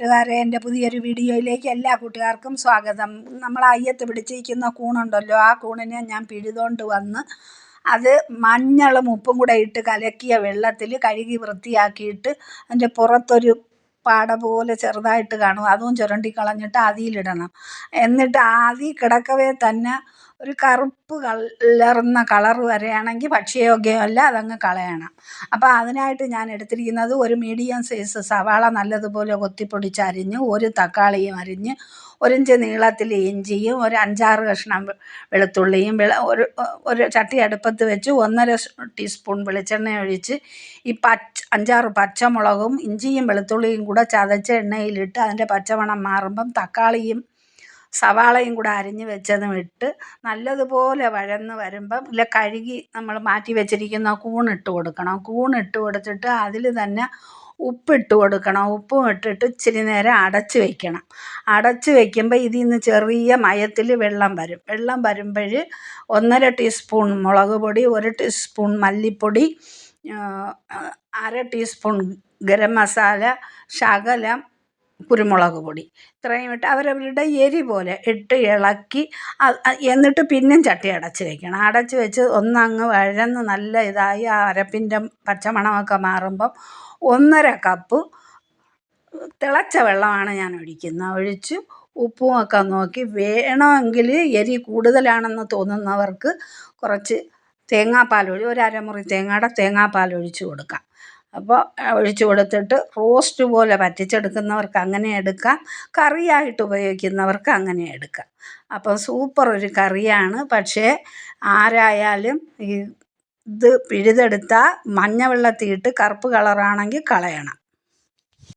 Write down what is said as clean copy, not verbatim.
കൂട്ടുകാരെ, എൻ്റെ പുതിയൊരു വീഡിയോയിലേക്ക് എല്ലാ കൂട്ടുകാർക്കും സ്വാഗതം. നമ്മൾ അയ്യത്ത് പിടിച്ചിരിക്കുന്ന കൂണുണ്ടല്ലോ, ആ കൂണിനെ ഞാൻ പിഴുതുകൊണ്ട് വന്ന് അത് മഞ്ഞളും ഉപ്പും കൂടെ ഇട്ട് കലക്കിയ വെള്ളത്തിൽ കഴുകി വൃത്തിയാക്കിയിട്ട് അതിൻ്റെ പുറത്തൊരു പാട പോലെ ചെറുതായിട്ട് കാണും, അതും ചുരണ്ടി കളഞ്ഞിട്ട് അതിലിടണം. എന്നിട്ട് അതിൽ കിടക്കവേ തന്നെ ഒരു കറുപ്പ് കലർന്ന കളറ് വരികയാണെങ്കിൽ ഭക്ഷ്യയോഗ്യമല്ല, അതങ്ങ് കളയണം. അപ്പോൾ അതിനായിട്ട് ഞാൻ എടുത്തിരിക്കുന്നത് ഒരു മീഡിയം സൈസ് സവാള നല്ലതുപോലെ കൊത്തിപ്പൊടിച്ചരിഞ്ഞ്, ഒരു തക്കാളിയും അരിഞ്ഞ്, 1 ഇഞ്ച് നീളത്തിൽ ഇഞ്ചിയും, ഒരു 5-6 കഷ്ണം വെളുത്തുള്ളിയും, ഒരു ചട്ടി അടുപ്പത്ത് വെച്ച് 1.5 ടീസ്പൂൺ വെളിച്ചെണ്ണ ഒഴിച്ച് ഈ 5-6 പച്ചമുളകും ഇഞ്ചിയും വെളുത്തുള്ളിയും കൂടെ ചതച്ച് എണ്ണയിലിട്ട് അതിൻ്റെ പച്ചമണം മാറുമ്പം തക്കാളിയും സവാളയും കൂടെ അരിഞ്ഞ് വെച്ചതും ഇട്ട് നല്ലതുപോലെ വഴന്ന് വരുമ്പം കഴുകി നമ്മൾ മാറ്റി വെച്ചിരിക്കുന്ന കൂണിട്ട് കൊടുക്കണം. കൂണിട്ട് കൊടുത്തിട്ട് അതിൽ തന്നെ ഉപ്പിട്ട് കൊടുക്കണം. ഉപ്പും ഇട്ടിട്ട് ഇച്ചിരി നേരം അടച്ച് വയ്ക്കണം. അടച്ച് വയ്ക്കുമ്പോൾ ഇതിൽ നിന്ന് ചെറിയ മയത്തിൽ വെള്ളം വരും. വെള്ളം വരുമ്പോൾ 1.5 ടീസ്പൂൺ മുളക് പൊടി, 1 ടീസ്പൂൺ മല്ലിപ്പൊടി, 1/2 ടീസ്പൂൺ ഗരം മസാല, ശകലം കുരുമുളക് പൊടി, ഇത്രയും ഇട്ട് അവരവരുടെ എരി പോലെ ഇട്ട് ഇളക്കി എന്നിട്ട് പിന്നെയും ചട്ടി അടച്ച് വയ്ക്കണം. അടച്ച് വെച്ച് ഒന്നങ്ങ് വഴന്ന് നല്ല ഇതായി ആ അരപ്പിൻ്റെ പച്ചമണമൊക്കെ മാറുമ്പം 1.5 കപ്പ് തിളച്ച വെള്ളമാണ് ഞാൻ ഒഴിക്കുന്നത്. ഒഴിച്ച് ഉപ്പുമൊക്കെ നോക്കി, വേണമെങ്കിൽ എരി കൂടുതലാണെന്ന് തോന്നുന്നവർക്ക് കുറച്ച് തേങ്ങാപ്പാൽ ഒരു അരമുറി തേങ്ങാപ്പാൽ ഒഴിച്ച് കൊടുക്കാം. അപ്പോൾ ഒഴിച്ച് കൊടുത്തിട്ട് റോസ്റ്റ് പോലെ വറ്റിച്ചെടുക്കുന്നവർക്ക് അങ്ങനെ എടുക്കാം, കറിയായിട്ട് ഉപയോഗിക്കുന്നവർക്ക് അങ്ങനെ എടുക്കാം. അപ്പോൾ സൂപ്പർ ഒരു കറിയാണ്. പക്ഷേ ആരായാലും ഇത് പിഴുതെടുത്താൽ മഞ്ഞ വെള്ളത്തിയിട്ട് കറുപ്പ് കളറാണെങ്കിൽ കളയണം.